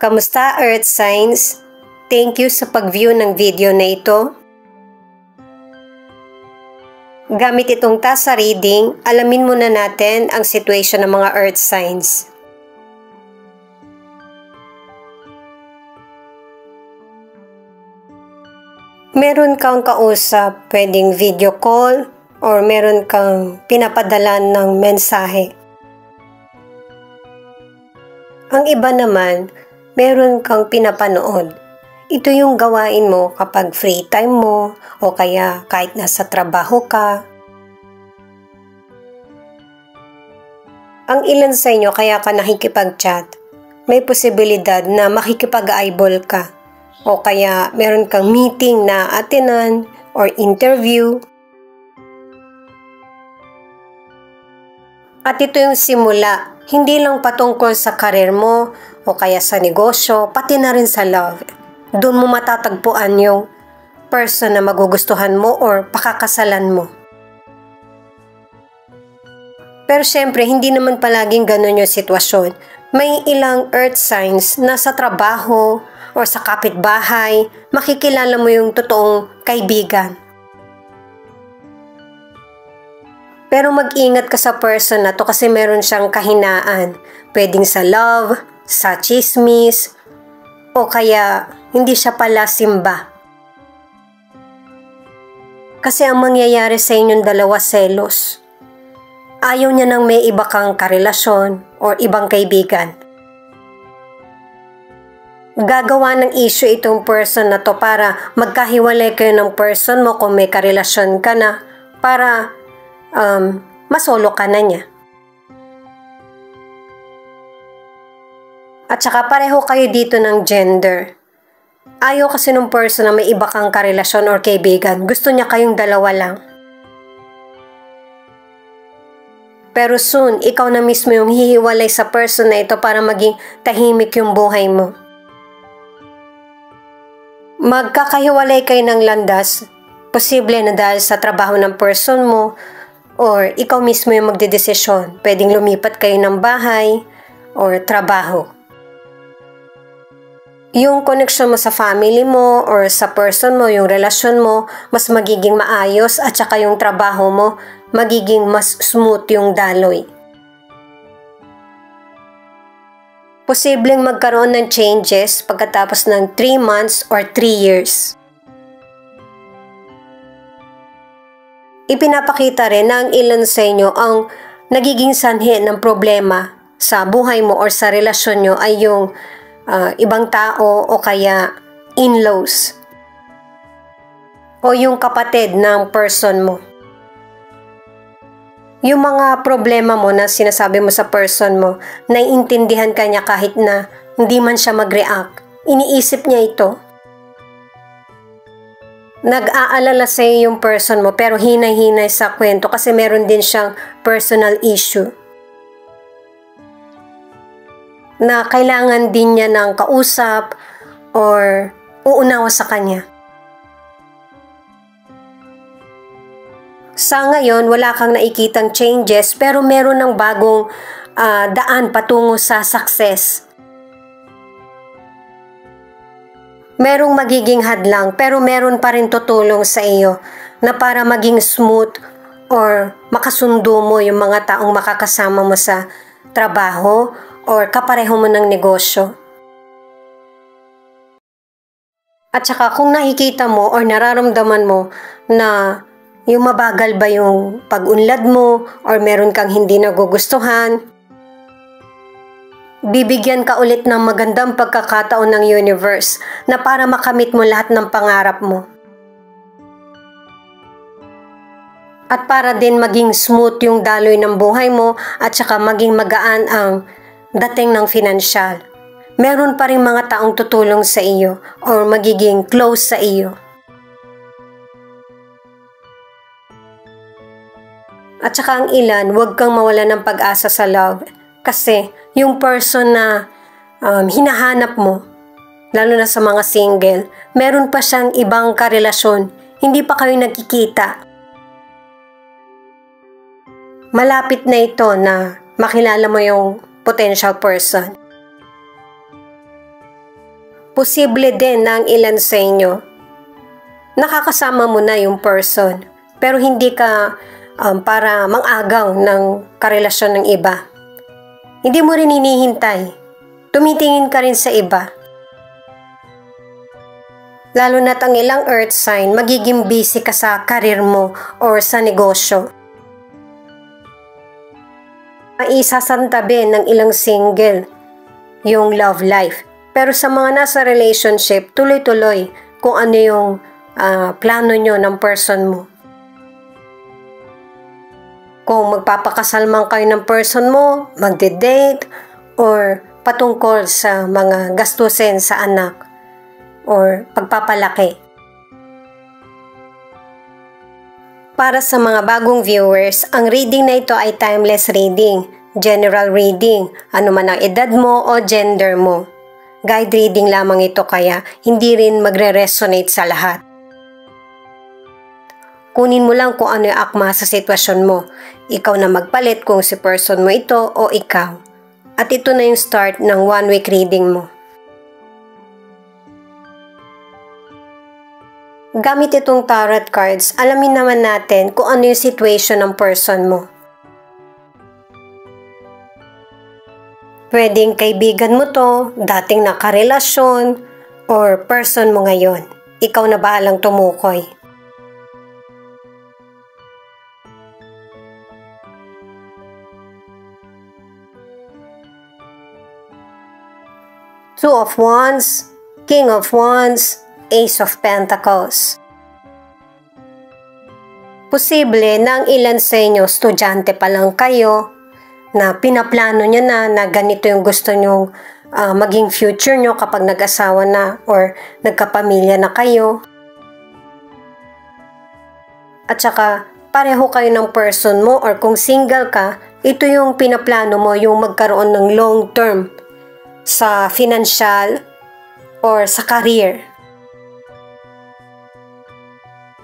Kamusta Earth Signs? Thank you sa pag-view ng video na ito. Gamit itong tasa reading, alamin muna natin ang situation ng mga Earth Signs. Meron kang kausap, pwedeng video call, or meron kang pinapadala ng mensahe. Ang iba naman, meron kang pinapanood. Ito yung gawain mo kapag free time mo o kaya kahit nasa trabaho ka. Ang ilan sa inyo kaya ka nakikipag-chat, may posibilidad na makikipag-eyeball ka o kaya meron kang meeting na attenan or interview. At ito yung simula, hindi lang patungkol sa karir mo o kaya sa negosyo, pati na rin sa love. Doon mo matatagpuan yung person na magugustuhan mo or pakakasalan mo. Pero syempre, hindi naman palaging ganun yung sitwasyon. May ilang earth signs na sa trabaho o sa kapitbahay, makikilala mo yung totoong kaibigan. Pero mag-ingat ka sa person na to kasi meron siyang kahinaan. Pwedeng sa love, sa chismis, o kaya hindi siya pala simba. Kasi ang mangyayari sa inyong dalawa selos. Ayaw niya nang may iba kang karelasyon o ibang kaibigan. Gagawa ng issue itong person na to para magkahiwalay kayo ng person mo kung may karelasyon ka na para masolo ka na niya. At saka pareho kayo dito ng gender. Ayaw kasi ng person na may iba kang karelasyon or kaibigan. Gusto niya kayong dalawa lang. Pero soon, ikaw na mismo yung hihiwalay sa person na ito para maging tahimik yung buhay mo. Magkakahiwalay kayo ng landas, posible na dahil sa trabaho ng person mo, or ikaw mismo yung magdedesisyon. Pwedeng lumipat kayo ng bahay or trabaho. Yung connection mo sa family mo or sa person mo, yung relasyon mo, mas magiging maayos at saka yung trabaho mo, magiging mas smooth yung daloy. Posibleng magkaroon ng changes pagkatapos ng 3 months or 3 years. Ipinapakita rin na ang ilan sa inyo ang nagiging sanhi ng problema sa buhay mo or sa relasyon nyo ay yung ibang tao o kaya in-laws o yung kapatid ng person mo. Yung mga problema mo na sinasabi mo sa person mo, naiintindihan ka niya kahit na hindi man siya mag-react. Iniisip niya ito. Nag-aalala sa iyo yung person mo pero hinay-hinay sa kwento kasi meron din siyang personal issue na kailangan din niya ng kausap or uunawa sa kanya. Sa ngayon, wala kang nakikitang changes pero meron ng bagong daan patungo sa success. Merong magiging hadlang pero meron pa rin tutulong sa iyo na para maging smooth or makasundo mo yung mga taong makakasama mo sa trabaho or kapareho mo ng negosyo. At saka kung nakikita mo or nararamdaman mo na yung mabagal ba yung pag-unlad mo or meron kang hindi nagugustuhan, bibigyan ka ulit ng magandang pagkakataon ng universe na para makamit mo lahat ng pangarap mo. At para din maging smooth yung daloy ng buhay mo at saka maging magaan ang dating ng financial. Meron pa rin mga taong tutulong sa iyo or magiging close sa iyo. At saka ang ilan, huwag kang mawala ng pag-asa sa love. Kasi yung person na hinahanap mo, lalo na sa mga single, meron pa siyang ibang karelasyon. Hindi pa kayo nagkikita. Malapit na ito na makilala mo yung potential person. Posible din na ang ilan sa inyo, nakakasama mo na yung person, pero hindi ka para mang-agaw ng karelasyon ng iba. Hindi mo rin hinihintay. Tumitingin ka rin sa iba. Lalo na't ang ilang earth sign, magiging busy ka sa karir mo or sa negosyo. Maisasantabi ng ilang single yung love life. Pero sa mga nasa relationship, tuloy-tuloy kung ano yung plano nyo ng person mo. Kung magpapakasal man kayo ng person mo, magde-date, or patungkol sa mga gastusin sa anak, or pagpapalaki. Para sa mga bagong viewers, ang reading na ito ay timeless reading, general reading, ano man ang edad mo o gender mo. Guide reading lamang ito kaya hindi rin magre-resonate sa lahat. Kunin mo lang kung ano yung akma sa sitwasyon mo. Ikaw na magpalit kung si person mo ito o ikaw. At ito na yung start ng 1 week reading mo. Gamit itong tarot cards, alamin naman natin kung ano yung situation ng person mo. Pwedeng kaibigan mo to, dating nakarelasyon, or person mo ngayon. Ikaw na bahalang tumukoy. Two of Wands, King of Wands, Ace of Pentacles. Posible na ang ilan sa inyo, estudyante pa lang kayo, na pinaplano nyo na ganito yung gusto nyong maging future nyo kapag nag-asawa na or nagkapamilya na kayo. At saka pareho kayo ng person mo or kung single ka, ito yung pinaplano mo, yung magkaroon ng long term sa financial or sa career.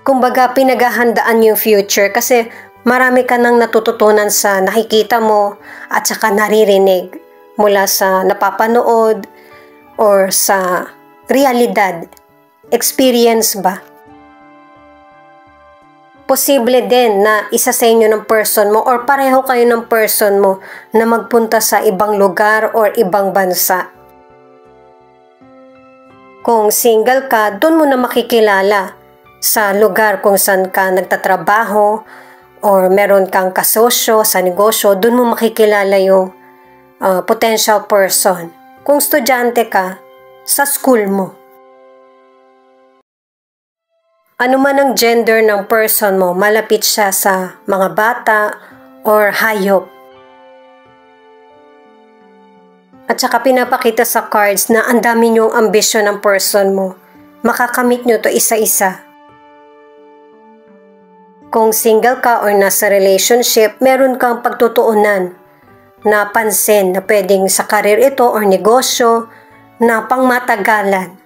Kumbaga, pinaghahandaan yung future kasi marami ka nang natututunan sa nakikita mo at saka naririnig mula sa napapanood or sa realidad. Experience ba? Posible din na isa sa inyo ng person mo or pareho kayo ng person mo na magpunta sa ibang lugar or ibang bansa. Kung single ka, doon mo na makikilala sa lugar kung saan ka nagtatrabaho or meron kang kasosyo sa negosyo, doon mo makikilala yung potential person. Kung estudyante ka, sa school mo. Ano man ang gender ng person mo, malapit siya sa mga bata or hayop. At saka pinapakita sa cards na ang dami niyong ambisyon ng person mo. Makakamit niyo to isa-isa. Kung single ka or nasa relationship, meron kang pagtutuunan na pansin na pwedeng sa karir ito or negosyo na pangmatagalan.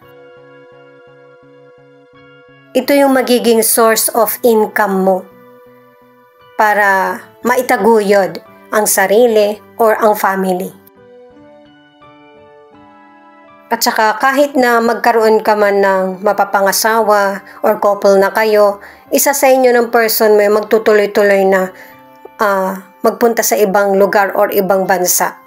Ito yung magiging source of income mo para maitaguyod ang sarili or ang family. At saka kahit na magkaroon ka man ng mapapangasawa or couple na kayo, isa sa inyo ng person may magtutuloy-tuloy na magpunta sa ibang lugar or ibang bansa.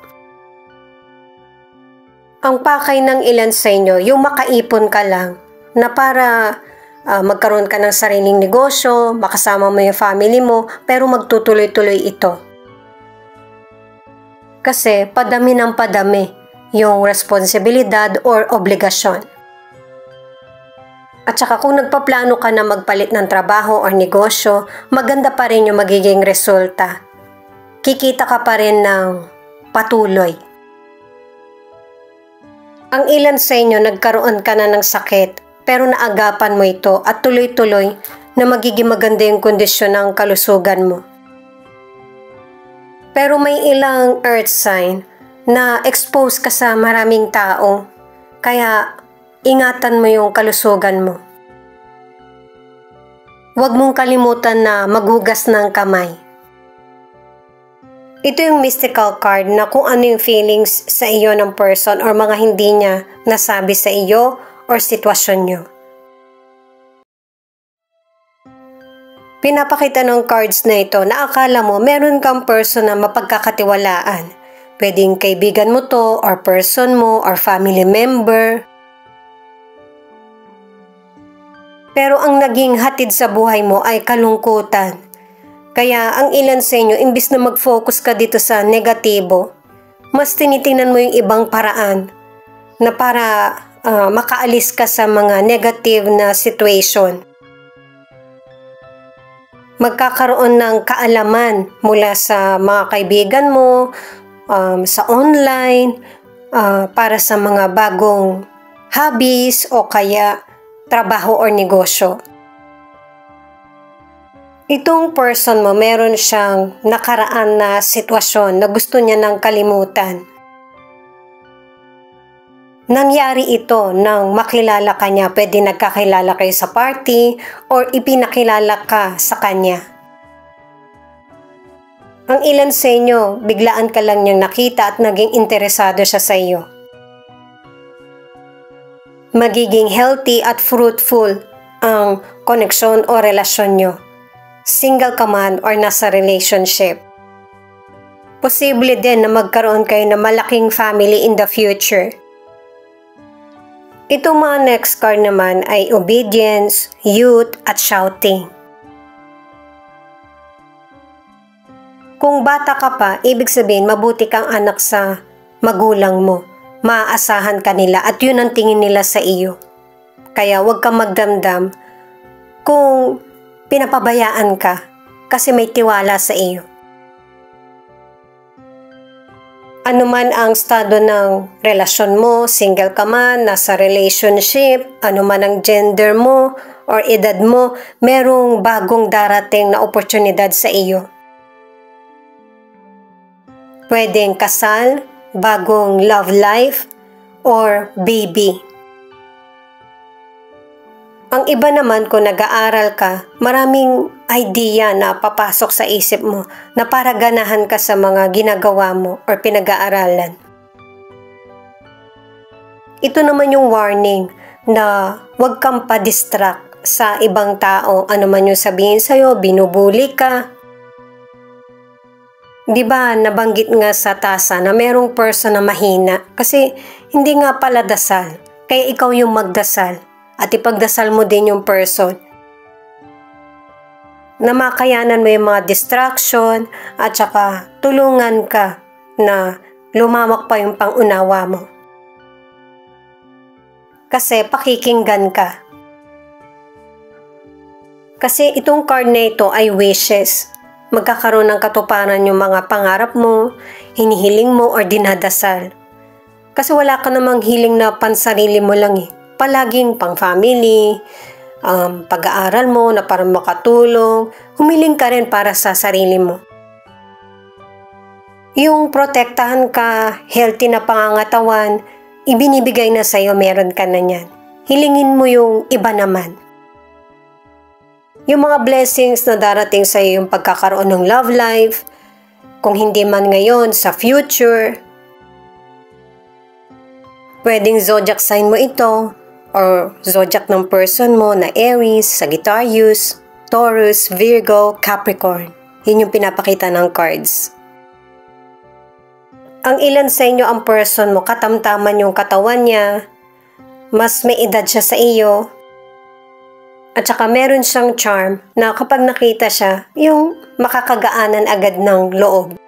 Ang pakay ng ilan sa inyo, yung makaipon ka lang na para magkaroon ka ng sariling negosyo, makasama mo yung family mo, pero magtutuloy-tuloy ito. Kasi padami ng padami yung responsibilidad or obligasyon. At saka kung nagpaplano ka na magpalit ng trabaho or negosyo, maganda pa rin yung magiging resulta. Kikita ka pa rin ng patuloy. Ang ilan sa inyo nagkaroon ka na ng sakit, pero naagapan mo ito at tuloy-tuloy na magiging maganda yung kondisyon ng kalusugan mo. Pero may ilang earth sign na expose ka sa maraming tao, kaya ingatan mo yung kalusugan mo. Huwag mong kalimutan na maghugas ng kamay. Ito yung mystical card na kung ano yung feelings sa iyo ng person or mga hindi niya nasabi sa iyo or sitwasyon nyo. Pinapakita ng cards na ito na akala mo meron kang person na mapagkakatiwalaan. Pwedeng kaibigan mo to or person mo or family member. Pero ang naging hatid sa buhay mo ay kalungkutan. Kaya ang ilan sa inyo, imbis na mag-focus ka dito sa negatibo, mas tinitingnan mo yung ibang paraan na para makaalis ka sa mga negative na situation. Magkakaroon ng kaalaman mula sa mga kaibigan mo, sa online, para sa mga bagong hobbies o kaya trabaho or negosyo. Itong person mo, meron siyang nakaraan na sitwasyon na gusto niya nang kalimutan. Nangyari ito nang makilala ka niya, pwede nagkakilala kayo sa party or ipinakilala ka sa kanya. Ang ilan sa inyo, biglaan ka lang niyang nakita at naging interesado siya sa iyo. Magiging healthy at fruitful ang koneksyon o relasyon niyo. Single ka man or nasa relationship. Posible din na magkaroon kayo ng malaking family in the future. Itong mga next card naman ay obedience, youth, at shouting. Kung bata ka pa, ibig sabihin mabuti kang anak sa magulang mo. Maaasahan ka nila at yun ang tingin nila sa iyo. Kaya huwag kang magdamdam kung pinapabayaan ka kasi may tiwala sa iyo. Ano man ang estado ng relasyon mo, single ka man, nasa relationship, ano man ang gender mo or edad mo, merong bagong darating na oportunidad sa iyo. Pwedeng kasal, bagong love life, or baby. Ang iba naman kung nag-aaral ka, maraming idea na papasok sa isip mo na para ganahan ka sa mga ginagawa mo or pinag-aaralan. Ito naman yung warning na huwag kang pa-distract sa ibang tao, ano man yung sabihin sa'yo, binubuli ka. Diba nabanggit nga sa tasa na merong person na mahina kasi hindi nga pala dasal, kaya ikaw yung magdasal. At ipagdasal mo din yung person na makayanan mo yung mga distraction at saka tulungan ka na lumawak pa yung pangunawa mo. Kasi pakikinggan ka. Kasi itong card na ito ay wishes. Magkakaroon ng katuparan yung mga pangarap mo, hinihiling mo or dinadasal. Kasi wala ka namang hiling na pansarili mo lang eh. Palaging pang family, pag-aaral mo na para makatulong, humiling ka rin para sa sarili mo. Yung protektahan ka, healthy na pangangatawan, ibinibigay na sa'yo, meron ka na yan. Hilingin mo yung iba naman. Yung mga blessings na darating sa'yo, yung pagkakaroon ng love life, kung hindi man ngayon, sa future. Pwedeng zodiac sign mo ito, or zodiac ng person mo na Aries, Sagittarius, Taurus, Virgo, Capricorn. Yun yung pinapakita ng cards. Ang ilan sa inyo ang person mo, katamtaman yung katawan niya, mas may edad siya sa iyo, at saka meron siyang charm na kapag nakita siya, yung makakagaanan agad ng loob.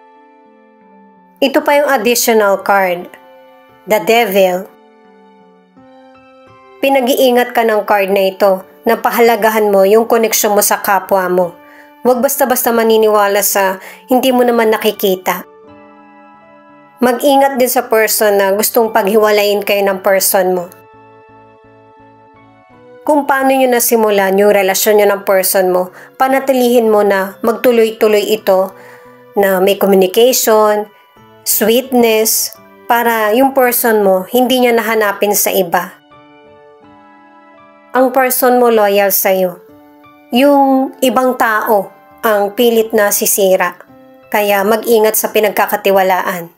Ito pa yung additional card, the Devil. Pinag-iingat ka ng card na ito na pahalagahan mo yung koneksyon mo sa kapwa mo. Huwag basta-basta maniniwala sa hindi mo naman nakikita. Mag-ingat din sa person na gustong paghiwalayin kayo ng person mo. Kung paano nyo nasimulan yung relasyon nyo ng person mo, panatilihin mo na magtuloy-tuloy ito na may communication, sweetness, para yung person mo hindi niya nahanapin sa iba. Ang person mo loyal sa'yo. Yung ibang tao ang pilit na sisira. Kaya mag-ingat sa pinagkakatiwalaan.